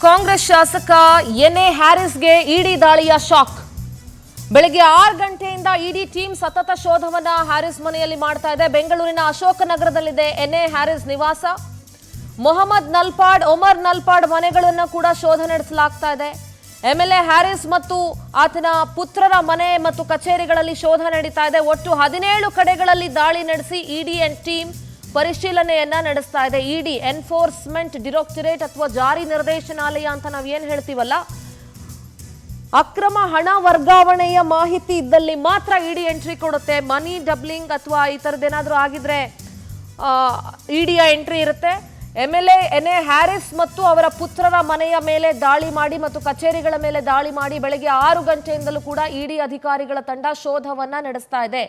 ಕಾಂಗ್ರೆಸ್ ಶಾಸಕ N A ಹ್ಯಾರಿಸ್ಗೆ ಇಡಿ ದಾಳಿಯ shock. ಬೆಳಗ್ಗೆ 6 ಗಂಟೆಯಿಂದ ಇಡಿ ಟೀಮ್ ಸತತ ಶೋಧವನ್ನ ಹ್ಯಾರಿಸ್ ಮನೆಯಲ್ಲಿ ಮಾಡ್ತಾ ಇದೆ. ಬೆಂಗಳೂರಿನ ಅಶೋಕನಗರದಲ್ಲಿದೆ ಎನ್ ಎ ಹ್ಯಾರಿಸ್ ನಿವಾಸ. ಮೊಹಮ್ಮದ್ ನಲ್ಪಾಡ್, ಒಮರ್ ನಲ್ಪಾಡ್ ಮನೆಗಳನ್ನು ಕೂಡ ಶೋಧ ನಡೆಸಲಾಗ್ತಾ ಇದೆ. ಎಂಎಲ್ಎ ಹ್ಯಾರಿಸ್ ಮತ್ತು ಆತನ ಪುತ್ರರ ಮನೆ ಮತ್ತು ಕಚೇರಿಗಳಲ್ಲಿ ಶೋಧ ನಡೀತಾ ಇದೆ. ಒಟ್ಟು 17 ಕಡೆಗಳಲ್ಲಿ ದಾಳಿ ನಡೆಸಿ ಇಡಿ ಟೀಮ್ ಪರಿಶೀಲನೆಯನ್ನ ನಡೆಸ್ತಾ ಇದೆ. ಇಡಿ ಎನ್ಫೋರ್ಸ್ಮೆಂಟ್ ಡೈರೆಕ್ಟರೇಟ್ ಅಥವಾ ಜಾರಿ ನಿರ್ದೇಶನಾಲಯ ಅಂತ ನಾವು ಏನ್ ಹೇಳ್ತೀವಲ್ಲ, ಅಕ್ರಮ ಹಣ ವರ್ಗಾವಣೆಯ ಮಾಹಿತಿ ಇದ್ದಲ್ಲಿ ಮಾತ್ರ ಇಡಿ ಎಂಟ್ರಿ ಕೊಡುತ್ತೆ. ಮನಿ ಡಬ್ಲಿಂಗ್ ಅಥವಾ ಈ ತರದ್ದೇನಾದ್ರೂ ಆಗಿದ್ರೆ ಇಡಿಯ ಎಂಟ್ರಿ ಇರುತ್ತೆ. ಎಂಎಲ್ಎ ಎನ್ ಎ ಹ್ಯಾರಿಸ್ ಮತ್ತು ಅವರ ಪುತ್ರರ ಮನೆಯ ಮೇಲೆ ದಾಳಿ ಮಾಡಿ ಮತ್ತು ಕಚೇರಿಗಳ ಮೇಲೆ ದಾಳಿ ಮಾಡಿ ಬೆಳಗ್ಗೆ 6 ಗಂಟೆಯಿಂದಲೂ ಕೂಡ ಇಡಿ ಅಧಿಕಾರಿಗಳ ತಂಡ ಶೋಧವನ್ನ ನಡೆಸ್ತಾ ಇದೆ.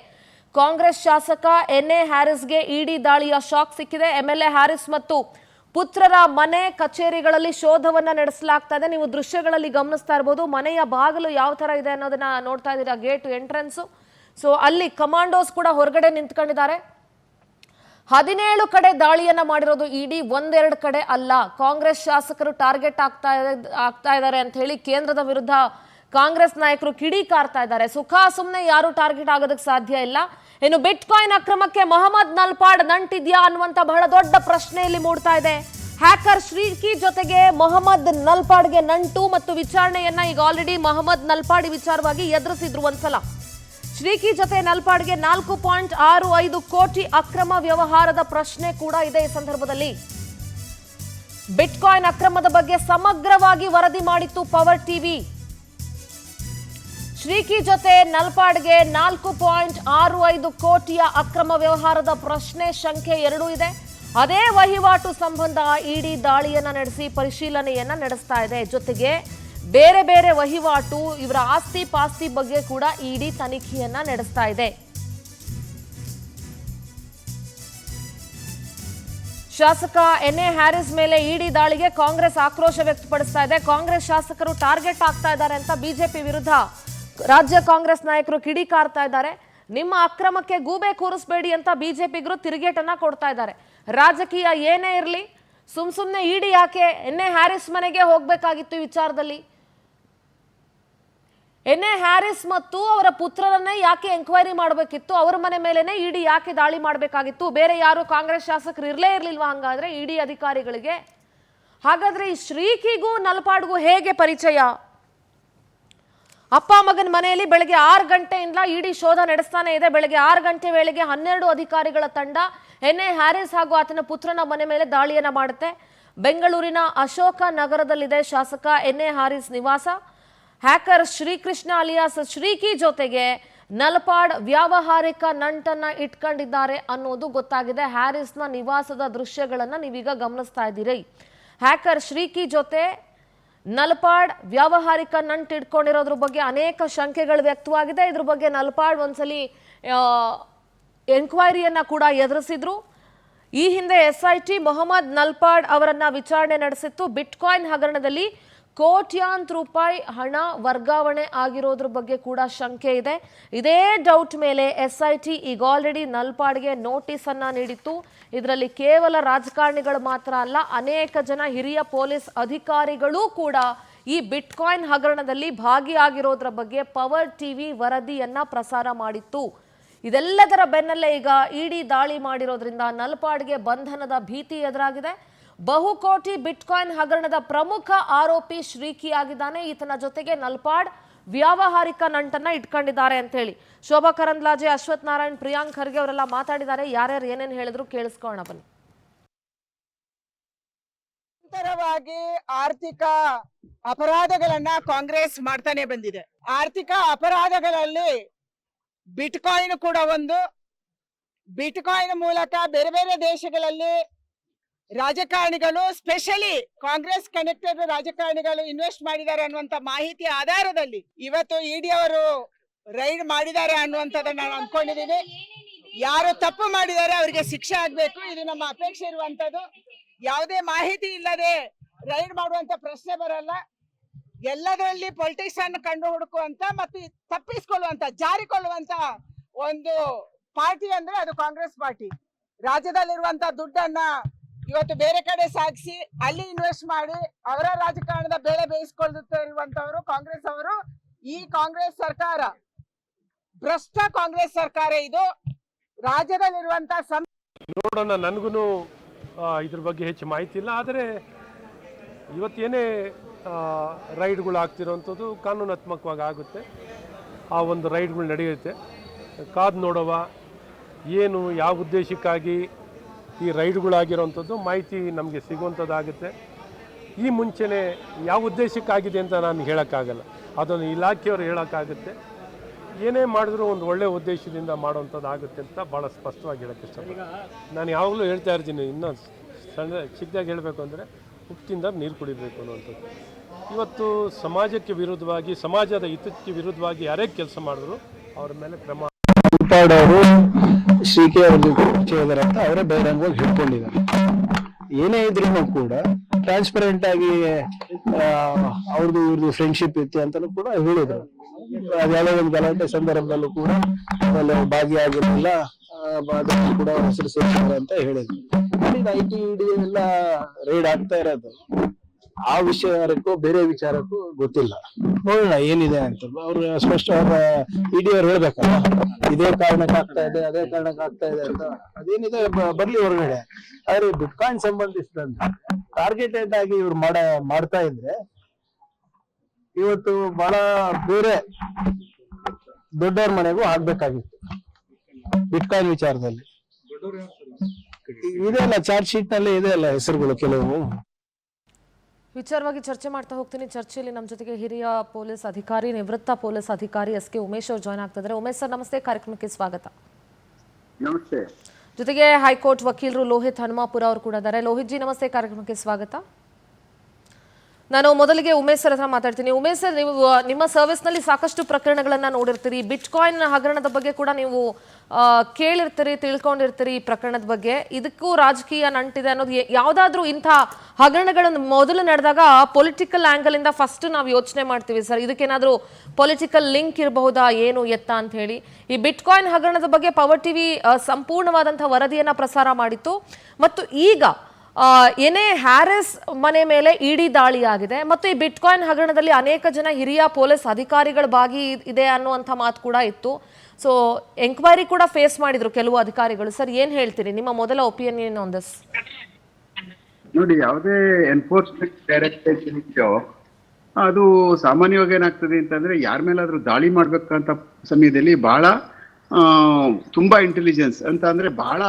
ಕಾಂಗ್ರೆಸ್ ಶಾಸಕ ಎನ್ ಎ ಹ್ಯಾರಿಸ್ಗೆ ಇಡಿ ದಾಳಿಯ ಶಾಕ್ ಸಿಕ್ಕಿದೆ. ಎಂಎಲ್ಎ ಹ್ಯಾರಿಸ್ ಮತ್ತು ಪುತ್ರರ ಮನೆ ಕಚೇರಿಗಳಲ್ಲಿ ಶೋಧವನ್ನ ನಡೆಸಲಾಗ್ತಾ ಇದೆ. ನೀವು ದೃಶ್ಯಗಳಲ್ಲಿ ಗಮನಿಸ್ತಾ ಇರಬಹುದು, ಮನೆಯ ಬಾಗಿಲು ಯಾವ ತರ ಇದೆ ಅನ್ನೋದನ್ನ ನೋಡ್ತಾ ಇದ್ದೀರಾ, ಗೇಟ್ ಎಂಟ್ರೆನ್ಸ್. ಸೊ ಅಲ್ಲಿ ಕಮಾಂಡೋಸ್ ಕೂಡ ಹೊರಗಡೆ ನಿಂತ್ಕೊಂಡಿದ್ದಾರೆ. 17 ಕಡೆ ದಾಳಿಯನ್ನ ಮಾಡಿರೋದು ಇಡಿ, ಒಂದೆರಡು ಕಡೆ ಅಲ್ಲ. ಕಾಂಗ್ರೆಸ್ ಶಾಸಕರು ಟಾರ್ಗೆಟ್ ಆಗ್ತಾ ಇದ್ದಾರೆ ಅಂತ ಹೇಳಿ ಕೇಂದ್ರದ ವಿರುದ್ಧ ಕಾಂಗ್ರೆಸ್ ನಾಯಕರು ಕಿಡಿಕಾರ್ತಾ ಇದ್ದಾರೆ. ಸುಮ್ಮನೆ ಯಾರು ಟಾರ್ಗೆಟ್ ಆಗೋದಕ್ಕೆ ಸಾಧ್ಯ ಇಲ್ಲ. ಇನ್ನು ಬಿಟ್ ಕಾಯಿನ್ ಅಕ್ರಮಕ್ಕೆ ಮೊಹಮ್ಮದ್ ನಲ್ಪಾಡ್ ನಂಟಿದ್ಯಾ ಅನ್ನುವಂತ ಬಹಳ ದೊಡ್ಡ ಪ್ರಶ್ನೆ ಇಲ್ಲಿ ಮೂಡ್ತಾ ಇದೆ. ಹ್ಯಾಕರ್ ಶ್ರೀಕಿ ಜೊತೆಗೆ ಮೊಹಮ್ಮದ್ ನಲ್ಪಾಡ್ಗೆ ನಂಟು ಮತ್ತು ವಿಚಾರಣೆಯನ್ನ ಈಗ ಆಲ್ರೆಡಿ ಮೊಹಮ್ಮದ್ ನಲ್ಪಾಡ್ ವಿಚಾರವಾಗಿ ಎದುರಿಸಿದ್ರು ಒಂದ್ಸಲ. ಶ್ರೀಕಿ ಜೊತೆ ನಲ್ಪಾಡ್ಗೆ 4.65 ಕೋಟಿ ಅಕ್ರಮ ವ್ಯವಹಾರದ ಪ್ರಶ್ನೆ ಕೂಡ ಇದೆ. ಈ ಸಂದರ್ಭದಲ್ಲಿ ಬಿಟ್ ಕಾಯಿನ್ ಅಕ್ರಮದ ಬಗ್ಗೆ ಸಮಗ್ರವಾಗಿ ವರದಿ ಮಾಡಿತ್ತು ಪವರ್ ಟಿವಿ. ಶ್ರೀಕಿ ಜೊತೆ ನಲ್ಪಾಡ್ಗೆ 4.65 ಕೋಟಿಯ ಅಕ್ರಮ ವ್ಯವಹಾರದ ಪ್ರಶ್ನೆ, ಶಂಕೆ ಎರಡೂ ಇದೆ. ಅದೇ ವಹಿವಾಟು ಸಂಬಂಧ ಇಡಿ ದಾಳಿಯನ್ನ ನಡೆಸಿ ಪರಿಶೀಲನೆಯನ್ನ ನಡೆಸ್ತಾ ಇದೆ. ಜೊತೆಗೆ ಬೇರೆ ಬೇರೆ ವಹಿವಾಟು, ಇವರ ಆಸ್ತಿ ಪಾಸ್ತಿ ಬಗ್ಗೆ ಕೂಡ ಇಡಿ ತನಿಖೆಯನ್ನ ನಡೆಸ್ತಾ ಇದೆ. ಶಾಸಕ ಎನ್ ಎ ಹ್ಯಾರಿಸ್ ಮೇಲೆ ಇಡಿ ದಾಳಿಗೆ ಕಾಂಗ್ರೆಸ್ ಆಕ್ರೋಶ ವ್ಯಕ್ತಪಡಿಸ್ತಾ ಇದೆ. ಕಾಂಗ್ರೆಸ್ ಶಾಸಕರು ಟಾರ್ಗೆಟ್ ಆಗ್ತಾ ಇದ್ದಾರೆ ಅಂತ ಬಿಜೆಪಿ ವಿರುದ್ಧ ರಾಜ್ಯ ಕಾಂಗ್ರೆಸ್ ನಾಯಕರು ಕಿಡಿಕಾರ್ತಾ ಇದ್ದಾರೆ. ನಿಮ್ಮ ಅಕ್ರಮಕ್ಕೆ ಗೂಬೆ ಕೂರಿಸಬೇಡಿ ಅಂತ ಬಿಜೆಪಿಗರು ತಿರುಗೇಟನ್ನ ಕೊಡ್ತಾ ಇದ್ದಾರೆ. ರಾಜಕೀಯ ಏನೇ ಇರಲಿ, ಸುಮ್ನೆ ಇಡಿ ಯಾಕೆ ಎನ್ ಎ ಹ್ಯಾರಿಸ್ ಮನೆಗೆ ಹೋಗ್ಬೇಕಾಗಿತ್ತು? ಈ ವಿಚಾರದಲ್ಲಿ ಎನ್ ಎ ಹ್ಯಾರಿಸ್ ಮತ್ತು ಅವರ ಪುತ್ರರನ್ನೇ ಯಾಕೆ ಎಂಕ್ವೈರಿ ಮಾಡಬೇಕಿತ್ತು? ಅವರ ಮನೆ ಮೇಲೆನೆ ಇಡಿ ಯಾಕೆ ದಾಳಿ ಮಾಡಬೇಕಾಗಿತ್ತು? ಬೇರೆ ಯಾರು ಕಾಂಗ್ರೆಸ್ ಶಾಸಕರು ಇರಲೇ ಇರ್ಲಿಲ್ವಾ ಹಂಗಾದ್ರೆ ಇಡಿ ಅಧಿಕಾರಿಗಳಿಗೆ? ಹಾಗಾದ್ರೆ ಈ ಶ್ರೀಕಿಗೂ ನಲ್ಪಾಡ್ಗೂ ಹೇಗೆ ಪರಿಚಯ? ಅಪ್ಪ ಮಗನ ಮನೆಯಲ್ಲಿ ಬೆಳಗ್ಗೆ 6 ಗಂಟೆಯಿಂದ ಇಡಿ ಶೋಧ ನಡೆಸ್ತಾನೆ ಇದೆ. ಬೆಳಗ್ಗೆ 6 ಗಂಟೆ ವೇಳೆಗೆ 12 ಅಧಿಕಾರಿಗಳ ತಂಡ ಎನ್ ಎ ಹ್ಯಾರಿಸ್ ಹಾಗೂ ಆತನ ಪುತ್ರನ ಮನೆ ಮೇಲೆ ದಾಳಿಯನ್ನ ಮಾಡುತ್ತೆ. ಬೆಂಗಳೂರಿನ ಅಶೋಕ ನಗರದಲ್ಲಿದೆ ಶಾಸಕ ಎನ್ ಎ ಹ್ಯಾರಿಸ್ ನಿವಾಸ. ಹ್ಯಾಕರ್ ಶ್ರೀಕೃಷ್ಣ ಅಲಿಯಾಸ್ ಶ್ರೀಕಿ ಜೊತೆಗೆ ನಲ್ಪಾಡ್ ವ್ಯಾವಹಾರಿಕ ನಂಟನ್ನ ಇಟ್ಕೊಂಡಿದ್ದಾರೆ ಅನ್ನೋದು ಗೊತ್ತಾಗಿದೆ. ಹ್ಯಾರಿಸ್ನ ನಿವಾಸದ ದೃಶ್ಯಗಳನ್ನ ನೀವೀಗ ಗಮನಿಸ್ತಾ ಇದ್ದೀರಿ. ಹ್ಯಾಕರ್ ಶ್ರೀಕಿ ಜೊತೆ ನಲ್ಪಾಡ್ ವ್ಯಾವಹಾರಿಕ ನಂಟು ಇಟ್ಕೊಂಡಿರೋದ್ರ ಬಗ್ಗೆ ಅನೇಕ ಶಂಕೆಗಳು ವ್ಯಕ್ತವಾಗಿದೆ. ಇದ್ರ ಬಗ್ಗೆ ನಲ್ಪಾಡ್ ಒಂದ್ಸಲಿ ಎನ್ಕ್ವೈರಿಯನ್ನ ಕೂಡ ಎದುರಿಸಿದ್ರು. ಈ ಹಿಂದೆ SIT ಮೊಹಮ್ಮದ್ ನಲ್ಪಾಡ್ ಅವರನ್ನ ವಿಚಾರಣೆ ನಡೆಸಿತ್ತು. ಬಿಟ್ ಕಾಯಿನ್ ಹಗರಣದಲ್ಲಿ ಕೋಟ್ಯಾಂತರ ರೂಪಾಯಿ ಹಣ ವರ್ಗಾವಣೆ ಆಗಿರೋದ್ರ ಬಗ್ಗೆ ಕೂಡ ಶಂಕೆ ಇದೆ. ಇದೇ ಡೌಟ್ ಮೇಲೆ SIT ಈಗ ಆಲ್ರೆಡಿ ನಲ್ಪಾಡ್ಗೆ ನೋಟಿಸ್ ಅನ್ನ ನೀಡಿತ್ತು. ಇದರಲ್ಲಿ ಕೇವಲ ರಾಜಕಾರಣಿಗಳು ಮಾತ್ರ ಅಲ್ಲ, ಅನೇಕ ಜನ ಹಿರಿಯ ಪೊಲೀಸ್ ಅಧಿಕಾರಿಗಳು ಕೂಡ ಈ ಬಿಟ್ ಕಾಯಿನ್ ಹಗರಣದಲ್ಲಿ ಭಾಗಿಯಾಗಿರೋದ್ರ ಬಗ್ಗೆ ಪವರ್ ಟಿವಿ ವರದಿಯನ್ನ ಪ್ರಸಾರ ಮಾಡಿತ್ತು. ಇದೆಲ್ಲದರ ಬೆನ್ನಲ್ಲೇ ಈಗ ಇಡಿ ದಾಳಿ ಮಾಡಿರೋದ್ರಿಂದ ನಲ್ಪಾಡ್ಗೆ ಬಂಧನದ ಭೀತಿ ಎದುರಾಗಿದೆ. ಬಹುಕೋಟಿ ಬಿಟ್ ಕಾಯಿನ್ ಹಗರಣದ ಪ್ರಮುಖ ಆರೋಪಿ ಶ್ರೀಕಿ ಆಗಿದ್ದಾನೆ. ಈತನ ಜೊತೆಗೆ ನಲ್ಪಾಡ್ ವ್ಯಾವಹಾರಿಕ ನಂಟನ್ನ ಇಟ್ಕೊಂಡಿದ್ದಾರೆ ಅಂತ ಹೇಳಿ ಶೋಭಾ ಕರಂದ್ಲಾಜೆ, ಅಶ್ವಥ್ ನಾರಾಯಣ್, ಪ್ರಿಯಾಂಕ್ ಖರ್ಗೆ ಅವರೆಲ್ಲ ಮಾತಾಡಿದ್ದಾರೆ. ಯಾರ್ಯಾರು ಏನೇನು ಹೇಳಿದ್ರು ಕೇಳಿಸ್ಕೊಳ್ಳೋಣ ಬನ್ನಿ. ನಿರಂತರವಾಗಿ ಆರ್ಥಿಕ ಅಪರಾಧಗಳನ್ನ ಕಾಂಗ್ರೆಸ್ ಮಾಡ್ತಾನೆ ಬಂದಿದೆ. ಆರ್ಥಿಕ ಅಪರಾಧಗಳಲ್ಲಿ ಬಿಟ್ ಕಾಯಿನ್ ಕೂಡ ಒಂದು. ಬಿಟ್ ಕಾಯಿನ್ ಮೂಲಕ ಬೇರೆ ಬೇರೆ ದೇಶಗಳಲ್ಲಿ ರಾಜಕಾರಣಿಗಳು, ಸ್ಪೆಷಲಿ ಕಾಂಗ್ರೆಸ್ ಕನೆಕ್ಟೆಡ್ ರಾಜಕಾರಣಿಗಳು ಇನ್ವೆಸ್ಟ್ ಮಾಡಿದ್ದಾರೆ ಅನ್ನುವಂತ ಮಾಹಿತಿ ಆಧಾರದಲ್ಲಿ ಇವತ್ತು ಇಡಿ ಅವರು ರೈಡ್ ಮಾಡಿದ್ದಾರೆ ಅನ್ನುವಂಥದ್ದನ್ನ ನಾವು ಅನ್ಕೊಂಡಿದೀವಿ. ಯಾರು ತಪ್ಪು ಮಾಡಿದ್ದಾರೆ ಅವರಿಗೆ ಶಿಕ್ಷೆ ಆಗ್ಬೇಕು, ಇದು ನಮ್ಮ ಅಪೇಕ್ಷೆ ಇರುವಂತದ್ದು. ಯಾವುದೇ ಮಾಹಿತಿ ಇಲ್ಲದೆ ರೈಡ್ ಮಾಡುವಂತ ಪ್ರಶ್ನೆ ಬರಲ್ಲ. ಎಲ್ಲದರಲ್ಲಿ ಪೊಲಿಟಿಕ್ಸ್ ಅನ್ನು ಕಂಡು ಹುಡುಕುವಂತ ಮತ್ತು ತಪ್ಪಿಸಿಕೊಳ್ಳುವಂತ, ಜಾರಿಕೊಳ್ಳುವಂತ ಒಂದು ಪಾರ್ಟಿ ಅಂದ್ರೆ ಅದು ಕಾಂಗ್ರೆಸ್ ಪಾರ್ಟಿ. ರಾಜ್ಯದಲ್ಲಿರುವಂತ ದುಡ್ಡನ್ನ ಇವತ್ತು ಬೇರೆ ಕಡೆ ಸಾಗಿಸಿ ಅಲ್ಲಿ ಇನ್ವೆಸ್ಟ್ ಮಾಡಿ ಅವರ ರಾಜಕಾರಣದ ಬೇಳೆ ಬೇಯಿಸ್ಕೊಳ್ತಾ ಇರುವಂತವರು ಕಾಂಗ್ರೆಸ್ ಅವರು. ಈ ಕಾಂಗ್ರೆಸ್ ಸರ್ಕಾರ ಭ್ರಷ್ಟ ಕಾಂಗ್ರೆಸ್ ಸರ್ಕಾರ ಇದು. ರಾಜ್ಯದಲ್ಲಿರುವಂತ ನೋಡೋಣ, ನನಗೂ ಇದ್ರ ಬಗ್ಗೆ ಹೆಚ್ಚು ಮಾಹಿತಿ ಇಲ್ಲ. ಆದರೆ ಇವತ್ತೇನೇ ರೈಡ್ಗಳು ಆಗ್ತಿರೋವಂಥದ್ದು ಕಾನೂನಾತ್ಮಕವಾಗಿ ಆಗುತ್ತೆ. ಆ ಒಂದು ರೈಡ್ಗಳು ನಡೆಯುತ್ತೆ. ಕಾದು ನೋಡುವ ಏನು ಯಾವ ಉದ್ದೇಶಕ್ಕಾಗಿ ಈ ರೈಡ್ಗಳಾಗಿರೋವಂಥದ್ದು ಮಾಹಿತಿ ನಮಗೆ ಸಿಗುವಂಥದ್ದಾಗುತ್ತೆ. ಈ ಮುಂಚೆನೇ ಯಾವ ಉದ್ದೇಶಕ್ಕಾಗಿದೆ ಅಂತ ನಾನು ಹೇಳೋಕ್ಕಾಗಲ್ಲ, ಅದನ್ನು ಇಲಾಖೆಯವರು ಹೇಳೋಕ್ಕಾಗುತ್ತೆ. ಏನೇ ಮಾಡಿದ್ರೂ ಒಂದು ಒಳ್ಳೆಯ ಉದ್ದೇಶದಿಂದ ಮಾಡುವಂಥದ್ದು ಆಗುತ್ತೆ ಅಂತ ಭಾಳ ಸ್ಪಷ್ಟವಾಗಿ ಹೇಳೋಕ್ಕೆ ಇಷ್ಟಪಡ್ತೀನಿ. ನಾನು ಯಾವಾಗಲೂ ಹೇಳ್ತಾ ಇರ್ತೀನಿ, ಇನ್ನೂ ಚಿಕ್ಕದಾಗಿ ಹೇಳಬೇಕು ಅಂದರೆ ಉಪ್ಪಿಂದ ನೀರು ಕುಡಿಬೇಕು ಅನ್ನುವಂಥದ್ದು. ಇವತ್ತು ಸಮಾಜಕ್ಕೆ ವಿರುದ್ಧವಾಗಿ, ಸಮಾಜದ ಹಿತಕ್ಕೆ ವಿರುದ್ಧವಾಗಿ ಯಾರೇ ಕೆಲಸ ಮಾಡಿದ್ರು ಅವ್ರ ಮೇಲೆ ಕ್ರಮ. ಅವರು ಶ್ರೀಕೆ ಅವ್ರ ಅಂತ ಅವರೇ ಬಹಿರಂಗವಾಗಿ ಹೇಳ್ಕೊಂಡಿದ್ದಾರೆ. ಏನೇ ಇದ್ರೂ ಕೂಡ ಟ್ರಾನ್ಸ್ಪರೆಂಟ್ ಆಗಿ ಅವ್ರದ್ದು ಇವ್ರದ್ದು ಫ್ರೆಂಡ್ಶಿಪ್ ಇತ್ತು ಅಂತಲೂ ಕೂಡ ಹೇಳಿದ್ರು. ಅದ್ಯಾವುದೋ ಒಂದು ಗಲಾಟೆ ಸಂದರ್ಭದಲ್ಲೂ ಕೂಡ ಆಮೇಲೆ ಭಾಗಿಯಾಗಿರಲಿಲ್ಲ, ಅದನ್ನು ಕೂಡ ಹೆಸರು ಸೇರಿಸಿದ್ರು ಅಂತ ಹೇಳಿದ್ರು. ಐಟಿ ಇಡಿ ಎಲ್ಲ ರೈಡ್ ಆಗ್ತಾ ಇರೋದು ಆ ವಿಚಾರಕ್ಕೂ ಬೇರೆ ವಿಚಾರಕ್ಕೂ ಗೊತ್ತಿಲ್ಲ. ನೋಡೋಣ ಏನಿದೆ ಅಂತ. ಅವ್ರು ಸ್ಪಷ್ಟ ಇಡಿ ಅವ್ರು ಹೇಳ್ಬೇಕಲ್ಲ, ಇದೇ ಕಾರಣಕ್ಕೆ ಆಗ್ತಾ ಇದೆ, ಅದೇ ಕಾರಣಕ್ಕೆ ಆಗ್ತಾ ಇದೆ ಅಂತ. ಅದೇನಿದೆ ಬರ್ಲಿ ಹೊರಗಡೆ. ಆದ್ರೆ ಬಿಟ್ಕಾಯಿನ್ ಸಂಬಂಧಿಸಿದಂತೆ ಟಾರ್ಗೆಟೆಡ್ ಆಗಿ ಇವ್ರು ಮಾಡ್ತಾ ಇದ್ರೆ ಇವತ್ತು ಬಹಳ ಬೇರೆ ದೊಡ್ಡವ್ರ ಮನೆಗೂ ಆಗ್ಬೇಕಾಗಿತ್ತು. ಬಿಟ್ಕಾಯಿನ್ ವಿಚಾರದಲ್ಲಿ ಇದೆ ಅಲ್ಲ, ಚಾರ್ಜ್ ಶೀಟ್ ನಲ್ಲಿ ಇದೆ ಅಲ್ಲ ಹೆಸರುಗಳು ಕೆಲವು. ವಿಚಾರವಾಗಿ ಚರ್ಚೆ ಮಾಡ್ತಾ ಹೋಗ್ತೀನಿ. ಚರ್ಚೆಯಲ್ಲಿ ನಮ್ಮ ಜೊತೆಗೆ ಹಿರಿಯ ಪೊಲೀಸ್ ಅಧಿಕಾರಿ, ನಿವೃತ್ತ ಪೊಲೀಸ್ ಅಧಿಕಾರಿ ಎಸ್ ಕೆ ಉಮೇಶ್ ಅವರು ಜಾಯ್ನ್ ಆಗ್ತಿದ್ದಾರೆ. ಉಮೇಶ್ ಸರ್ ನಮಸ್ತೆ, ಕಾರ್ಯಕ್ರಮಕ್ಕೆ ಸ್ವಾಗತ. ನಮಸ್ತೆ. ಜೊತೆಗೆ ಹೈಕೋರ್ಟ್ ವಕೀಲರು ಲೋಹಿತ್ ಹನುಮಾಪುರ ಅವರು ಕೂಡ ಇದ್ದಾರೆ. ಲೋಹಿತ್ ಜಿ ನಮಸ್ತೆ, ಕಾರ್ಯಕ್ರಮಕ್ಕೆ ಸ್ವಾಗತ. ನಾನು ಮೊದಲಿಗೆ ಉಮೇಶ್ ಸರ್ ಹತ್ರ ಮಾತಾಡ್ತೀನಿ. ಉಮೇಶ್ ಸರ್, ನೀವು ನಿಮ್ಮ ಸರ್ವಿಸ್ನಲ್ಲಿ ಸಾಕಷ್ಟು ಪ್ರಕರಣಗಳನ್ನು ನೋಡಿರ್ತೀರಿ. ಬಿಟ್ಕಾಯಿನ್ ಹಗರಣದ ಬಗ್ಗೆ ಕೂಡ ನೀವು ಕೇಳಿರ್ತೀರಿ, ತಿಳ್ಕೊಂಡಿರ್ತೀರಿ. ಈ ಪ್ರಕರಣದ ಬಗ್ಗೆ ಇದಕ್ಕೂ ರಾಜಕೀಯ ನಂಟಿದೆ ಅನ್ನೋದು ಯಾವುದಾದ್ರೂ ಇಂಥ ಹಗರಣಗಳನ್ನು ಮೊದಲು ನಡೆದಾಗ ಪೊಲಿಟಿಕಲ್ ಆ್ಯಂಗಲ್ ಇಂದ ಫಸ್ಟ್ ನಾವು ಯೋಚನೆ ಮಾಡ್ತೀವಿ ಸರ್, ಇದಕ್ಕೇನಾದರೂ ಪೊಲಿಟಿಕಲ್ ಲಿಂಕ್ ಇರಬಹುದಾ ಏನು ಎತ್ತ ಅಂತ ಹೇಳಿ. ಈ ಬಿಟ್ಕಾಯಿನ್ ಹಗರಣದ ಬಗ್ಗೆ ಪವರ್ ಟಿವಿ ಸಂಪೂರ್ಣವಾದಂಥ ವರದಿಯನ್ನು ಪ್ರಸಾರ ಮಾಡಿತ್ತು. ಮತ್ತು ಈಗ ಎನ್ಎ ಹ್ಯಾರಿಸ್ ಮನೆ ಮೇಲೆ ಇಡಿ ದಾಳಿಯಾಗಿದೆ ಮತ್ತು ಈ ಬಿಟ್ಕಾಯಿನ್ ಹಗರಣದಲ್ಲಿ ಅನೇಕ ಜನ ಹಿರಿಯ ಪೊಲೀಸ್ ಅಧಿಕಾರಿಗಳ ಭಾಗಿ ಇದೆ ಅನ್ನುವಂಥ ಮಾತು ಕೂಡ ಇತ್ತು. ಸೊ ಎಂಕ್ವೈರಿ ಕೂಡ ಫೇಸ್ ಮಾಡಿದ್ರು ಕೆಲವು ಅಧಿಕಾರಿಗಳು. ಸರ್ ಏನ್ ಹೇಳ್ತೀರಿ, ನಿಮ್ಮ ಮೊದಲ ಒಪಿನಿಯನ್ ಆನ್ ದಿಸ್? ನೋಡಿ, ಯಾವುದೇ ಎನ್ಫೋರ್ಸ್ಮೆಂಟ್ ಡೈರೆಕ್ಟರೇಟ್ ಇದೆಯೋ ಅದು ಸಾಮಾನ್ಯವಾಗಿ ಏನಾಗ್ತದೆ ಅಂತಂದ್ರೆ ಯಾರ ಮೇಲಾದ್ರೂ ದಾಳಿ ಮಾಡ್ಬೇಕಂತ ಸಮಯದಲ್ಲಿ ಬಹಳ ತುಂಬಾ ಇಂಟೆಲಿಜೆನ್ಸ್ ಅಂತ ಅಂದ್ರೆ ಬಹಳ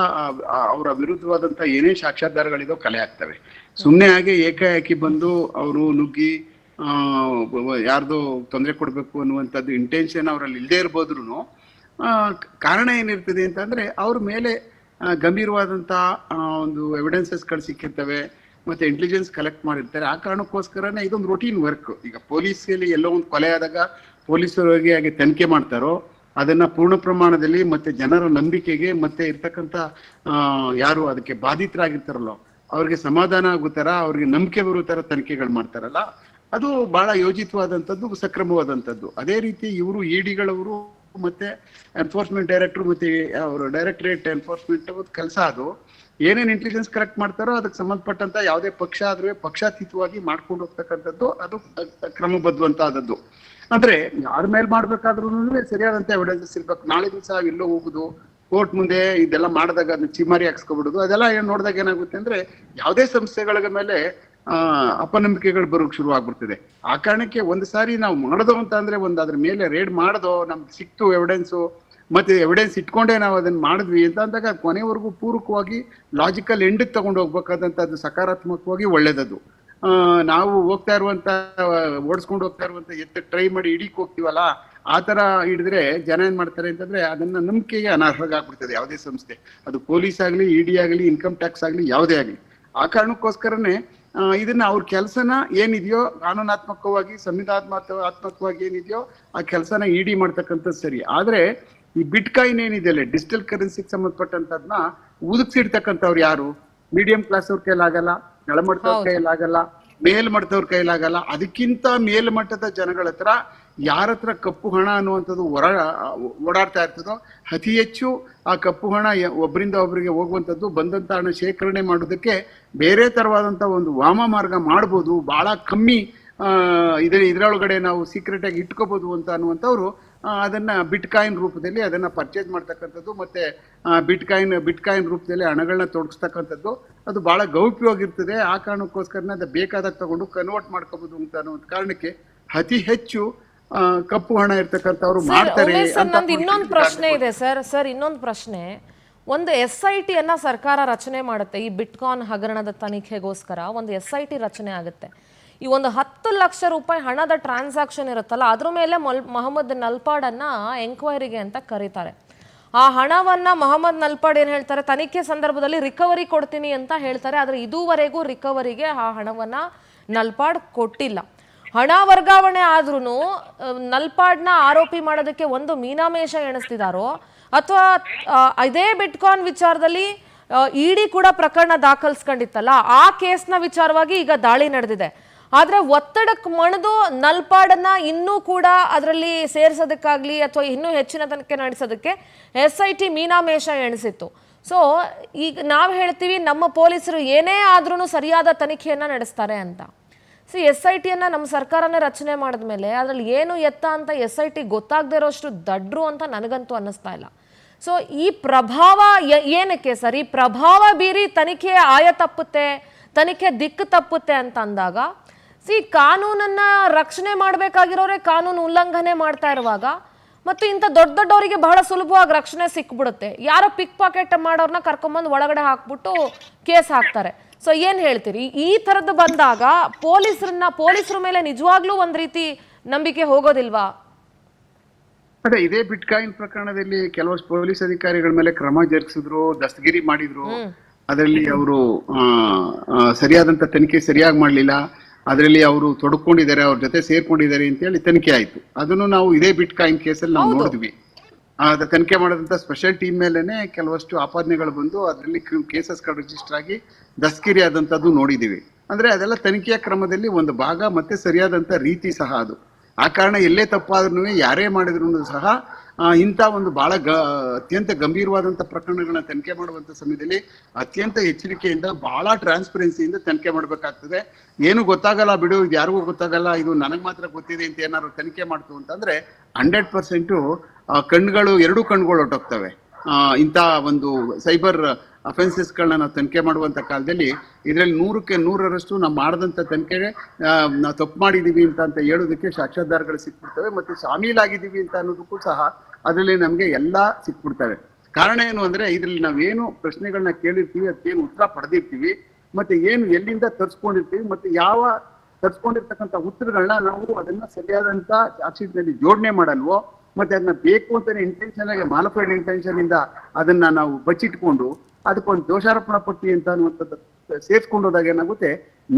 ಅವರ ವಿರುದ್ಧವಾದಂತ ಏನೇ ಸಾಕ್ಷ್ಯಾಧಾರಗಳಿದೋ ಕಲೆ ಆಗ್ತವೆ. ಸುಮ್ಮನೆ ಹಾಗೆ ಏಕಾಏಕಿ ಬಂದು ಅವರು ನುಗ್ಗಿ ಯಾರ್ದೋ ತೊಂದರೆ ಕೊಡ್ಬೇಕು ಅನ್ನುವಂಥದ್ದು ಇಂಟೆನ್ಷನ್ ಅವರಲ್ಲಿ ಇಲ್ಲದೆ ಇರ್ಬೋದ್ರೂ ಕಾರಣ ಏನಿರ್ತದೆ ಅಂತಂದ್ರೆ ಅವ್ರ ಮೇಲೆ ಗಂಭೀರವಾದಂತ ಒಂದು ಎವಿಡೆನ್ಸಸ್ಗಳು ಸಿಕ್ಕಿರ್ತವೆ, ಮತ್ತೆ ಇಂಟೆಲಿಜೆನ್ಸ್ ಕಲೆಕ್ಟ್ ಮಾಡಿರ್ತಾರೆ. ಆ ಕಾರಣಕ್ಕೋಸ್ಕರನೇ ಇದೊಂದು ರೊಟೀನ್ ವರ್ಕ್. ಈಗ ಪೊಲೀಸಲ್ಲಿ ಎಲ್ಲೋ ಒಂದು ಕೊಲೆ ಆದಾಗ ಪೊಲೀಸರು ಹಾಗೆ ತನಿಖೆ ಮಾಡ್ತಾರೋ ಅದನ್ನ ಪೂರ್ಣ ಪ್ರಮಾಣದಲ್ಲಿ ಮತ್ತೆ ಜನರ ನಂಬಿಕೆಗೆ ಮತ್ತೆ ಇರ್ತಕ್ಕಂಥ ಯಾರು ಅದಕ್ಕೆ ಬಾಧಿತರಾಗಿರ್ತಾರಲ್ಲೋ ಅವ್ರಿಗೆ ಸಮಾಧಾನ ಆಗೋ ತರ, ಅವ್ರಿಗೆ ನಂಬಿಕೆ ಬರೋ ತರ ತನಿಖೆಗಳು ಮಾಡ್ತಾರಲ್ಲ, ಅದು ಬಹಳ ಯೋಜಿತವಾದಂಥದ್ದು, ಸಕ್ರಮವಾದಂಥದ್ದು. ಅದೇ ರೀತಿ ಇವರು ಇಡಿಗಳವರು ಮತ್ತೆ ಎನ್ಫೋರ್ಸ್ಮೆಂಟ್ ಡೈರೆಕ್ಟರ್ ಮತ್ತೆ ಅವರು ಡೈರೆಕ್ಟರೇಟ್ ಎನ್ಫೋರ್ಸ್ಮೆಂಟ್ ಕೆಲಸ ಅದು ಏನೇನು ಇಂಟೆಲಿಜೆನ್ಸ್ ಕಲೆಕ್ಟ್ ಮಾಡ್ತಾರೋ ಅದಕ್ಕೆ ಸಂಬಂಧಪಟ್ಟಂತ ಯಾವುದೇ ಪಕ್ಷ ಆದ್ರೂ ಪಕ್ಷಾತೀತವಾಗಿ ಮಾಡ್ಕೊಂಡು ಹೋಗ್ತಕ್ಕಂಥದ್ದು ಅದು ಕ್ರಮಬದ್ಧವಂತಾದದ್ದು. ಅಂದ್ರೆ ಯಾರ ಮೇಲೆ ಮಾಡ್ಬೇಕಾದ್ರೂ ಸರಿಯಾದಂತ ಎವಿಡೆನ್ಸಸ್ ಇರ್ಬೇಕು. ನಾಳೆ ದಿವಸ ಎಲ್ಲೋ ಹೋಗುದು, ಕೋರ್ಟ್ ಮುಂದೆ ಇದೆಲ್ಲ ಮಾಡಿದಾಗ ಅದನ್ನ ಚಿಮಾರಿ ಹಾಕ್ಸ್ಕೊಬಿಡುದು, ಅದೆಲ್ಲ ನೋಡಿದಾಗ ಏನಾಗುತ್ತೆ ಅಂದ್ರೆ ಯಾವುದೇ ಸಂಸ್ಥೆಗಳ ಮೇಲೆ ಅಪನಂಬಿಕೆಗಳು ಬರೋಕ್ ಶುರು ಆಗ್ಬಿಡ್ತದೆ. ಆ ಕಾರಣಕ್ಕೆ ಒಂದು ಸಾರಿ ನಾವು ಮಾಡೋದು ಅಂತ ಅಂದ್ರೆ ಅದ್ರ ಮೇಲೆ ರೇಡ್ ಮಾಡೋದು, ನಮ್ಗೆ ಸಿಕ್ತು ಎವಿಡೆನ್ಸು, ಮತ್ತೆ ಎವಿಡೆನ್ಸ್ ಇಟ್ಕೊಂಡೇ ನಾವು ಅದನ್ನ ಮಾಡಿದ್ವಿ ಅಂತ ಅಂದಾಗ ಕೊನೆವರೆಗೂ ಪೂರಕವಾಗಿ ಲಾಜಿಕಲ್ ಎಂಡಿಗೆ ತಗೊಂಡು ಹೋಗ್ಬೇಕಾದಂತದ್ದು ಸಕಾರಾತ್ಮಕವಾಗಿ ಒಳ್ಳೇದದು. ನಾವು ಹೋಗ್ತಾ ಇರುವಂತ ಓಡಿಸ್ಕೊಂಡು ಹೋಗ್ತಾ ಇರುವಂತ ಟ್ರೈ ಮಾಡಿ ಹಿಡಿಕ್ ಹೋಗ್ತೀವಲ್ಲ, ಆ ತರ ಹಿಡಿದ್ರೆ ಜನ ಏನ್ ಮಾಡ್ತಾರೆ ಅಂತಂದ್ರೆ ಅದನ್ನ ನಂಬಿಕೆಗೆ ಅನರ್ಹಗಾಗ್ಬಿಡ್ತದೆ ಯಾವುದೇ ಸಂಸ್ಥೆ, ಅದು ಪೊಲೀಸ್ ಆಗ್ಲಿ, ಇಡಿ ಆಗ್ಲಿ, ಇನ್ಕಮ್ ಟ್ಯಾಕ್ಸ್ ಆಗ್ಲಿ, ಯಾವುದೇ ಆಗ್ಲಿ. ಆ ಕಾರಣಕ್ಕೋಸ್ಕರನೇ ಇದನ್ನ ಅವ್ರ ಕೆಲಸನ ಏನಿದೆಯೋ ಕಾನೂನಾತ್ಮಕವಾಗಿ ಸಂವಿಧಾನಾತ್ಮಕವಾಗಿ ಏನಿದೆಯೋ ಆ ಕೆಲಸನ ಇಡಿ ಮಾಡ್ತಕ್ಕಂಥದ್ದು ಸರಿ. ಆದ್ರೆ ಈ ಬಿಟ್ಕಾಯಿನ್ ಏನಿದೆಯಲ್ಲ, ಡಿಜಿಟಲ್ ಕರೆನ್ಸಿಗೆ ಸಂಬಂಧಪಟ್ಟಂತದ್ನ ಉದುಕ್ಸಿಡ್ತಕ್ಕಂಥವ್ರು ಯಾರು? ಮೀಡಿಯಂ ಕ್ಲಾಸ್ ಅವ್ರ ಕೈಲಾಗಲ್ಲ, ಕೆಳಮಟ್ಟದವ್ರ ಕೈಲಾಗಲ್ಲ, ಮೇಲ್ಮಟ್ಟದವ್ರ ಕೈಲಾಗಲ್ಲ. ಅದಕ್ಕಿಂತ ಮೇಲ್ಮಟ್ಟದ ಜನಗಳ ಹತ್ರ ಯಾರ ಹತ್ರ ಕಪ್ಪು ಹಣ ಅನ್ನುವಂಥದ್ದು ಓಡಾಡ್ತಾ ಇರ್ತದೋ ಅತಿ ಹೆಚ್ಚು ಆ ಕಪ್ಪು ಹಣ ಒಬ್ಬರಿಂದ ಒಬ್ಬರಿಗೆ ಹೋಗುವಂಥದ್ದು, ಬಂದಂಥ ಹಣ ಶೇಖರಣೆ ಮಾಡೋದಕ್ಕೆ ಬೇರೆ ತರವಾದಂಥ ಒಂದು ವಾಮ ಮಾರ್ಗ ಮಾಡ್ಬೋದು, ಬಹಳ ಕಮ್ಮಿ ಇದರೊಳಗಡೆ ನಾವು ಸೀಕ್ರೆಟ್ ಆಗಿ ಇಟ್ಕೋಬಹುದು ಅಂತ ಅನ್ನುವಂಥವ್ರು ಅದನ್ನ ಬಿಟ್ಕಾಯಿನ್ ರೂಪದಲ್ಲಿ ಅದನ್ನ ಪರ್ಚೇಸ್ ಮಾಡ್ತಕ್ಕಂಥದ್ದು, ಮತ್ತೆ ಬಿಟ್ಕಾಯಿನ್ ರೂಪದಲ್ಲಿ ಹಣಗಳನ್ನ ತೊಡಗಿಸ್ತಕ್ಕಂಥದ್ದು ಅದು ಬಹಳ ಗೌಪ್ಯವಾಗಿರ್ತದೆ. ಆ ಕಾರಣಕ್ಕೋಸ್ಕರನೇ ಅದು ಬೇಕಾದಾಗ ತಗೊಂಡು ಕನ್ವರ್ಟ್ ಮಾಡ್ಕೋಬಹುದು ಅಂತ ಅನ್ನೋ ಕಾರಣಕ್ಕೆ ಅತಿ ಹೆಚ್ಚು ಕಪ್ಪು ಹಣ ಇರ್ತಕ್ಕಂಥವ್ರು ಮಾಡ್ತಾರೆ. ಇನ್ನೊಂದು ಪ್ರಶ್ನೆ ಇದೆ ಸರ್ ಇನ್ನೊಂದು ಪ್ರಶ್ನೆ. ಒಂದು SIT ಅನ್ನ ಸರ್ಕಾರ ರಚನೆ ಮಾಡುತ್ತೆ, ಈ ಬಿಟ್ಕಾಯಿನ್ ಹಗರಣದ ತನಿಖೆಗೋಸ್ಕರ ಒಂದು SIT ರಚನೆ ಆಗುತ್ತೆ. ಈ ಒಂದು 10 ಲಕ್ಷ ರೂಪಾಯಿ ಹಣದ ಟ್ರಾನ್ಸಾಕ್ಷನ್ ಇರುತ್ತಲ್ಲ, ಅದ್ರ ಮೇಲೆ ಮೊಹಮ್ಮದ್ ನಲ್ಪಾಡನ್ನ ಎಂಕ್ವೈರಿಗೆ ಅಂತ ಕರೀತಾರೆ. ಆ ಹಣವನ್ನ ಮೊಹಮ್ಮದ್ ನಲ್ಪಾಡ್ ಏನ್ ಹೇಳ್ತಾರೆ, ತನಿಖೆ ಸಂದರ್ಭದಲ್ಲಿ ರಿಕವರಿ ಕೊಡ್ತೀನಿ ಅಂತ ಹೇಳ್ತಾರೆ. ಆದ್ರೆ ಇದುವರೆಗೂ ರಿಕವರಿಗೆ ಆ ಹಣವನ್ನ ನಲ್ಪಾಡ್ ಕೊಟ್ಟಿಲ್ಲ. ಹಣ ವರ್ಗಾವಣೆ ಆದ್ರೂ ನಲ್ಪಾಡ್ನ ಆರೋಪಿ ಮಾಡೋದಕ್ಕೆ ಒಂದು ಮೀನಾಮೇಷ ಎಣಿಸ್ತಿದಾರೋ ಅಥವಾ ಇದೇ ಬಿಟ್ಕಾಯಿನ್ ವಿಚಾರದಲ್ಲಿ ಇಡಿ ಕೂಡ ಪ್ರಕರಣ ದಾಖಲಿಸ್ಕೊಂಡಿತ್ತಲ್ಲ, ಆ ಕೇಸ್ನ ವಿಚಾರವಾಗಿ ಈಗ ದಾಳಿ ನಡೆದಿದೆ. ಆದ್ರೆ ಒತ್ತಡಕ್ಕೆ ಮಣಿದು ನಲ್ಪಾಡನ್ನ ಇನ್ನೂ ಕೂಡ ಅದರಲ್ಲಿ ಸೇರಿಸೋದಕ್ಕಾಗ್ಲಿ ಅಥವಾ ಇನ್ನೂ ಹೆಚ್ಚಿನ ತನಿಖೆ ನಡೆಸೋದಕ್ಕೆ SIT ಮೀನಾಮೇಷ ಎಣಿಸಿತ್ತು. ಸೊ ಈಗ ನಾವು ಹೇಳ್ತೀವಿ ನಮ್ಮ ಪೊಲೀಸರು ಏನೇ ಆದ್ರೂ ಸರಿಯಾದ ತನಿಖೆಯನ್ನ ನಡೆಸ್ತಾರೆ ಅಂತ. SITಯನ್ನ ನಮ್ಮ ಸರ್ಕಾರನೇ ರಚನೆ ಮಾಡಿದ್ಮೇಲೆ ಅದರಲ್ಲಿ ಏನು ಎತ್ತ ಅಂತ SIT ಗೊತ್ತಾಗದೇ ಇರೋಷ್ಟು ದಡ್ರು ಅಂತ ನನಗಂತೂ ಅನ್ನಿಸ್ತಾ ಇಲ್ಲ. ಸೊ ಈ ಪ್ರಭಾವ ಏನಕ್ಕೆ ಸರ್, ಈ ಪ್ರಭಾವ ಬೀರಿ ತನಿಖೆ ಆಯ ತಪ್ಪುತ್ತೆ, ತನಿಖೆ ದಿಕ್ಕು ತಪ್ಪುತ್ತೆ ಅಂತ ಅಂದಾಗ ಕಾನೂನನ್ನ ರಕ್ಷಣೆ ಮಾಡಬೇಕಾಗಿರೋರೆ ಕಾನೂನು ಉಲ್ಲಂಘನೆ ಮಾಡ್ತಾ ಇರುವಾಗ ಮತ್ತು ಇಂಥ ದೊಡ್ಡವರಿಗೆ ಬಹಳ ಸುಲಭವಾಗಿ ರಕ್ಷಣೆ ಸಿಕ್ಬಿಡುತ್ತೆ. ಯಾರೋ ಪಿಕ್ ಪಾಕೆಟ್ ಮಾಡೋರ್ನ ಕರ್ಕೊಂಬಂದು ಒಳಗಡೆ ಹಾಕ್ಬಿಟ್ಟು ಕೇಸ್ ಹಾಕ್ತಾರೆ. ಸೊ ಏನ್ ಹೇಳ್ತೀರಿ ಈ ಥರದ್ದು ಬಂದಾಗ ಪೊಲೀಸರ ಮೇಲೆ ನಿಜವಾಗ್ಲೂ ಒಂದ್ ರೀತಿ ನಂಬಿಕೆ ಹೋಗೋದಿಲ್ವಾ? ಅದೇ ಇದೇ ಬಿಟ್ಕಾಯಿನ್ ಪ್ರಕರಣದಲ್ಲಿ ಕೆಲವು ಪೊಲೀಸ್ ಅಧಿಕಾರಿಗಳ ಮೇಲೆ ಕ್ರಮ ಜರುಗಿಸಿದ್ರು, ದಸ್ತಗಿರಿ ಮಾಡಿದ್ರು. ಅದರಲ್ಲಿ ಅವರು ಸರಿಯಾದಂತ ತನಿಖೆ ಸರಿಯಾಗಿ ಮಾಡ್ಲಿಲ್ಲ, ಅದರಲ್ಲಿ ಅವರು ತೊಡ್ಕೊಂಡಿದ್ದಾರೆ, ಅವ್ರ ಜೊತೆ ಸೇರ್ಕೊಂಡಿದ್ದಾರೆ ಅಂತ ಹೇಳಿ ತನಿಖೆ ಆಯ್ತು. ಅದನ್ನು ನಾವು ಇದೇ ಬಿಟ್ಕಾಯಿನ್ ಕೇಸಲ್ಲಿ ನಾವು ನೋಡಿದ್ವಿ. ತನಿಖೆ ಮಾಡಿದಂತ ಸ್ಪೆಷಲ್ ಟೀಮ್ ಮೇಲೆನೆ ಕೆಲವಷ್ಟು ಆಪಾದನೆಗಳು ಬಂದು ಅದರಲ್ಲಿ ಕೇಸಸ್ಗಳು ರಿಜಿಸ್ಟರ್ ಆಗಿ ದಸ್ತಗಿರಿ ಆದಂತದ್ದು ನೋಡಿದೀವಿ. ಅಂದ್ರೆ ಅದೆಲ್ಲ ತನಿಖೆಯ ಕ್ರಮದಲ್ಲಿ ಒಂದು ಭಾಗ, ಮತ್ತೆ ಸರಿಯಾದಂತ ರೀತಿ ಸಹ ಅದು. ಆ ಕಾರಣ ಎಲ್ಲೇ ತಪ್ಪಾದ್ರೂ ಯಾರೇ ಮಾಡಿದ್ರು ಸಹ ಇಂಥ ಒಂದು ಬಹಳ ಅತ್ಯಂತ ಗಂಭೀರವಾದಂತ ಪ್ರಕರಣಗಳನ್ನ ತನಿಖೆ ಮಾಡುವಂತ ಸಮಯದಲ್ಲಿ ಅತ್ಯಂತ ಎಚ್ಚರಿಕೆಯಿಂದ ಬಹಳ ಟ್ರಾನ್ಸ್ಪರೆನ್ಸಿಯಿಂದ ತನಿಖೆ ಮಾಡ್ಬೇಕಾಗ್ತದೆ. ಏನು ಗೊತ್ತಾಗಲ್ಲ ಬಿಡು, ಇದು ಯಾರಿಗೂ ಗೊತ್ತಾಗಲ್ಲ, ಇದು ನನಗ್ ಮಾತ್ರ ಗೊತ್ತಿದೆ ಅಂತ ಏನಾದ್ರು ತನಿಖೆ ಮಾಡ್ತು ಅಂತಂದ್ರೆ 100% ಕಣ್ಗಳು, ಎರಡು ಕಣ್ಗಳು ಹೊಟ್ಟೋಗ್ತವೆ. ಇಂಥ ಒಂದು ಸೈಬರ್ ಅಫೆನ್ಸಸ್ಗಳನ್ನ ನಾವು ತನಿಖೆ ಮಾಡುವಂತ ಕಾಲದಲ್ಲಿ ಇದರಲ್ಲಿ 100ಕ್ಕೆ 100ರಷ್ಟು ನಾವು ಮಾಡದಂತ ತನಿಖೆಗೆ ನಾವು ತಪ್ಪು ಮಾಡಿದೀವಿ ಅಂತ ಹೇಳೋದಕ್ಕೆ ಸಾಕ್ಷ್ಯಾಧಾರಗಳು ಸಿಕ್ಬಿಡ್ತವೆ, ಮತ್ತೆ ಶಾಮೀಲಾಗಿದ್ದೀವಿ ಅಂತ ಅನ್ನೋದಕ್ಕೂ ಸಹ ಅದರಲ್ಲಿ ನಮ್ಗೆ ಎಲ್ಲಾ ಸಿಕ್ಬಿಡ್ತವೆ. ಕಾರಣ ಏನು ಅಂದ್ರೆ ಇದರಲ್ಲಿ ನಾವೇನು ಪ್ರಶ್ನೆಗಳನ್ನ ಕೇಳಿರ್ತೀವಿ, ಅದಕ್ಕೇನು ಉತ್ತರ ಪಡೆದಿರ್ತೀವಿ, ಮತ್ತೆ ಏನು ಎಲ್ಲಿಂದ ತರ್ಸ್ಕೊಂಡಿರ್ತೀವಿ, ಮತ್ತೆ ಯಾವ ತರ್ಸ್ಕೊಂಡಿರ್ತಕ್ಕಂಥ ಉತ್ತರಗಳನ್ನ ನಾವು ಅದನ್ನ ಸರಿಯಾದಂತ ಚಾರ್ಜ್ ಶೀಟ್ ನಲ್ಲಿ ಜೋಡಣೆ ಮಾಡಲ್ವೋ, ಮತ್ತೆ ಅದನ್ನ ಬೇಕು ಅಂತಾನೆ ಇಂಟೆನ್ಷನ್ ಆಗಿ ಮಾಲಿಫೈಡ್ ಇಂಟೆನ್ಷನ್ ಇಂದ ಅದನ್ನ ನಾವು ಬಚ್ಚಿಟ್ಕೊಂಡು ಅದಕ್ಕೊಂದು ದೋಷಾರೋಪಣ ಪಟ್ಟಿ ಅಂತ ಅನ್ನುವಂಥದ್ದು ಸೇರ್ಸ್ಕೊಂಡು ಹೋದಾಗ ಏನಾಗುತ್ತೆ,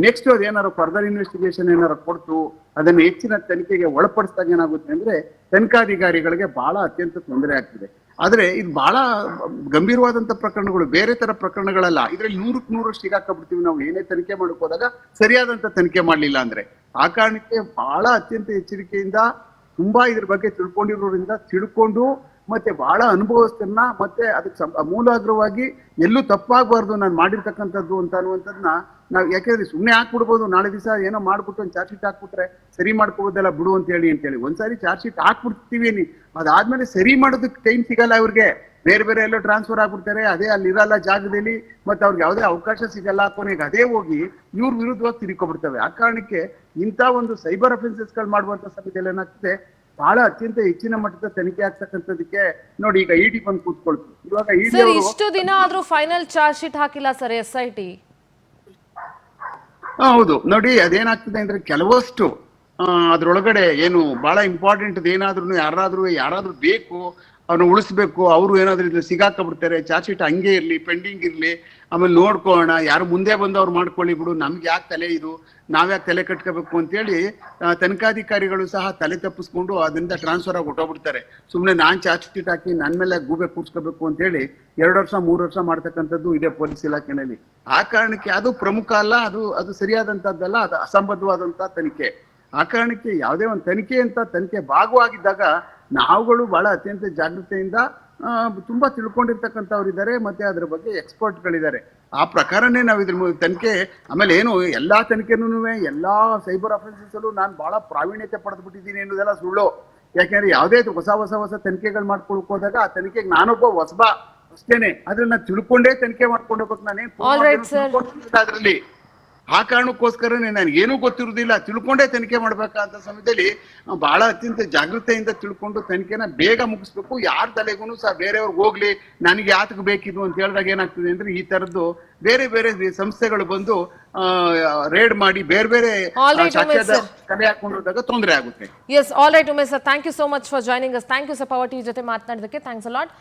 ನೆಕ್ಸ್ಟ್ ಅದೇನಾದ್ರು ಫರ್ದರ್ ಇನ್ವೆಸ್ಟಿಗೇಷನ್ ಏನಾರು ಕೊಡ್ತು ಅದನ್ನ ಹೆಚ್ಚಿನ ತನಿಖೆಗೆ ಒಳಪಡಿಸಿದಾಗ ಏನಾಗುತ್ತೆ ಅಂದ್ರೆ ತನಿಖಾಧಿಕಾರಿಗಳಿಗೆ ಬಹಳ ಅತ್ಯಂತ ತೊಂದರೆ ಆಗ್ತದೆ. ಆದ್ರೆ ಇದು ಬಹಳ ಗಂಭೀರವಾದಂತ ಪ್ರಕರಣಗಳು, ಬೇರೆ ತರ ಪ್ರಕರಣಗಳಲ್ಲ. ಇದ್ರಲ್ಲಿ 100ಕ್ಕೆ 100ರಷ್ಟು ಸಿಗಾಕಬಿಡ್ತೀವಿ ನಾವು ಏನೇ ತನಿಖೆ ಮಾಡಕ್ ಹೋದಾಗ ಸರಿಯಾದಂತ ತನಿಖೆ ಮಾಡ್ಲಿಲ್ಲ ಅಂದ್ರೆ. ಆ ಕಾರಣಕ್ಕೆ ಬಹಳ ಅತ್ಯಂತ ಎಚ್ಚರಿಕೆಯಿಂದ ತುಂಬಾ ಇದ್ರ ಬಗ್ಗೆ ತಿಳ್ಕೊಂಡಿರೋದ್ರಿಂದ ತಿಳ್ಕೊಂಡು ಮತ್ತೆ ಬಹಳ ಅನುಭವಸ್ಥರನ್ನ ಮತ್ತೆ ಅದಕ್ಕೆ ಮೂಲಾಗ್ರವಾಗಿ ಎಲ್ಲೂ ತಪ್ಪಾಗಬಾರ್ದು ನಾನು ಮಾಡಿರ್ತಕ್ಕಂಥದ್ದು ಅಂತ ಅನ್ನುವಂಥದ್ದನ್ನ ನಾವು, ಯಾಕೆಂದ್ರೆ ಸುಮ್ಮನೆ ಹಾಕ್ಬಿಡ್ಬೋದು, ನಾಳೆ ದಿವಸ ಏನೋ ಮಾಡ್ಬಿಟ್ಟು ಒಂದು ಚಾರ್ಜ್ ಶೀಟ್ ಹಾಕ್ಬಿಟ್ರೆ ಸರಿ ಮಾಡ್ಕೋಬೋದಲ್ಲ ಬಿಡು ಅಂತೇಳಿ ಒಂದ್ಸಾರಿ ಚಾರ್ಜ್ ಶೀಟ್ ಹಾಕ್ಬಿಡ್ತೀವಿ, ಅದಾದ್ಮೇಲೆ ಸರಿ ಮಾಡೋದಕ್ಕೆ ಟೈಮ್ ಸಿಗಲ್ಲ ಅವ್ರಿಗೆ. ಬೇರೆ ಬೇರೆ ಎಲ್ಲೋ ಟ್ರಾನ್ಸ್ಫರ್ ಆಗ್ಬಿಡ್ತಾರೆ, ಅದೇ ಅಲ್ಲಿ ಇರಲ್ಲ ಜಾಗದಲ್ಲಿ, ಮತ್ತೆ ಅವ್ರಿಗೆ ಯಾವುದೇ ಅವಕಾಶ ಸಿಗಲ್ಲ. ಕೊನೆಗೆ ಅದೇ ಹೋಗಿ ಇವ್ರ ವಿರುದ್ಧವಾಗಿ ತಿರ್ಕೊಬಿಡ್ತವೆ. ಆ ಕಾರಣಕ್ಕೆ ಇಂಥ ಒಂದು ಸೈಬರ್ ಅಫೆನ್ಸಸ್ಗಳು ಮಾಡುವಂತ ಸಮಯದಲ್ಲಿ ಏನಾಗ್ತದೆ, ಬಹಳ ಅತ್ಯಂತ ಹೆಚ್ಚಿನ ಮಟ್ಟದ ತನಿಖೆ ಆಗ್ತಕ್ಕಂಥದಕ್ಕೆ ನೋಡಿ ಈಗ ಇಡಿ ಬಂದು ಕೂತ್ಕೊಳ್ತು. ಇವಾಗ ಇಷ್ಟು ದಿನ ಆದ್ರೂ ಫೈನಲ್ ಚಾರ್ಜ್ ಶೀಟ್ ಹಾಕಿಲ್ಲ ಸರ್ SIT. ಹೌದು ನೋಡಿ, ಅದೇನಾಗ್ತದೆ ಅಂದ್ರೆ ಕೆಲವಷ್ಟು ಅದ್ರೊಳಗಡೆ ಏನು ಬಹಳ ಇಂಪಾರ್ಟೆಂಟ್ ಏನಾದ್ರೂ ಯಾರಾದ್ರೂ ಬೇಕು ಅವ್ರನ್ನ ಉಳಿಸ್ಬೇಕು, ಅವರು ಏನಾದ್ರೂ ಇದ್ರೆ ಸಿಗಾಕಬಿಡ್ತಾರೆ. ಚಾರ್ಜ್ ಶೀಟ್ ಹಂಗೆ ಇರ್ಲಿ, ಪೆಂಡಿಂಗ್ ಇರ್ಲಿ, ಆಮೇಲೆ ನೋಡ್ಕೊಳ್ಳೋಣ, ಯಾರು ಮುಂದೆ ಬಂದು ಅವ್ರು ಮಾಡ್ಕೊಳ್ಳಿ ಬಿಡು, ನಮ್ಗೆ ಯಾಕೆ ತಲೆ ಇದು, ನಾವ್ಯಾಕೆ ತಲೆ ಕಟ್ಕೋಬೇಕು ಅಂತೇಳಿ ತನಿಖಾಧಿಕಾರಿಗಳು ಸಹ ತಲೆ ತಪ್ಪಿಸ್ಕೊಂಡು ಅದರಿಂದ ಟ್ರಾನ್ಸ್ಫರ್ ಆಗಿ ಹೊಟ್ಟೋಗ್ಬಿಡ್ತಾರೆ. ಸುಮ್ಮನೆ ನಾನ್ ಚಾರ್ಜ್ ಶೀಟ್ ಹಾಕಿ ನನ್ನ ಮೇಲೆ ಗೂಬೆ ಕೂರ್ಸ್ಕೋಬೇಕು ಅಂತೇಳಿ 2 ವರ್ಷ 3 ವರ್ಷ ಮಾಡ್ತಕ್ಕಂಥದ್ದು ಇದೆ ಪೊಲೀಸ್ ಇಲಾಖೆನಲ್ಲಿ. ಆ ಕಾರಣಕ್ಕೆ ಅದು ಪ್ರಮುಖ ಅಲ್ಲ, ಅದು ಸರಿಯಾದಂತದ್ದಲ್ಲ, ಅದು ಅಸಂಬದ್ಧವಾದಂತ ತನಿಖೆ. ಆ ಕಾರಣಕ್ಕೆ ಯಾವುದೇ ಒಂದು ತನಿಖೆ ಭಾಗವಾಗಿದ್ದಾಗ ನಾವುಗಳು ಬಹಳ ಅತ್ಯಂತ ಜಾಗೃತೆಯಿಂದ ತುಂಬಾ ತಿಳ್ಕೊಂಡಿರ್ತಕ್ಕಂಥವ್ರಿದ್ದಾರೆ, ಮತ್ತೆ ಅದ್ರ ಬಗ್ಗೆ ಎಕ್ಸ್ಪರ್ಟ್ಗಳಿದ್ದಾರೆ. ಆ ಪ್ರಕಾರನೇ ನಾವು ಇದ್ರ ತನಿಖೆ, ಆಮೇಲೆ ಏನು ಎಲ್ಲಾ ತನಿಖೆನೂ ಎಲ್ಲಾ ಸೈಬರ್ ಅಫೆನ್ಸಸ್ ಅಲ್ಲೂ ನಾನು ಬಹಳ ಪ್ರಾವೀಣ್ಯತೆ ಪಡೆದ್ಬಿಟ್ಟಿದ್ದೀನಿ ಅನ್ನೋದೆಲ್ಲ ಸುಳ್ಳು. ಯಾಕೆಂದ್ರೆ ಯಾವುದೇ ಹೊಸ ತನಿಖೆಗಳು ಮಾಡ್ಕೊಳಕ್ ಹೋದಾಗ ಆ ತನಿಖೆಗೆ ನಾನೊಬ್ಬ ಹೊಸಬ ಅಷ್ಟೇನೆ, ಅದನ್ನ ತಿಳ್ಕೊಂಡೇ ತನಿಖೆ ಮಾಡ್ಕೊಂಡು ಹೋಗ್ಬೇಕು. ನಾನೇನು ಅದ್ರಲ್ಲಿ ಆ ಕಾರಣಕ್ಕೋಸ್ಕರನೇ ನನಗೇನೂ ಗೊತ್ತಿರುವುದಿಲ್ಲ, ತಿಳ್ಕೊಂಡೇ ತನಿಖೆ ಮಾಡ್ಬೇಕಂತ ಸಮಯದಲ್ಲಿ ಬಹಳ ಅತ್ಯಂತ ಜಾಗೃತೆಯಿಂದ ತಿಳ್ಕೊಂಡು ತನಿಖೆನ ಬೇಗ ಮುಗಿಸ್ಬೇಕು. ಯಾರ ತಲೆಗೂ ಸಹ ಬೇರೆಯವ್ರಿಗೆ ಹೋಗ್ಲಿ ನನಗೆ ಯಾತಕ್ಕೆ ಬೇಕಿದ್ದು ಅಂತ ಹೇಳಿದಾಗ ಏನಾಗ್ತದೆ ಅಂದ್ರೆ ಈ ತರದ್ದು ಬೇರೆ ಬೇರೆ ಸಂಸ್ಥೆಗಳು ಬಂದು ರೇಡ್ ಮಾಡಿ ಬೇರೆ ಬೇರೆ ಕಲೆ ಹಾಕೊಂಡು ಹೋದಾಗ ತೊಂದರೆ ಆಗುತ್ತೆ. Yes, all right Umesh sir, thank you so much for joining us. Thank you sir, Power TV ಜೊತೆ ಮಾತನಾಡೋದಕ್ಕೆ. Thanks a lot.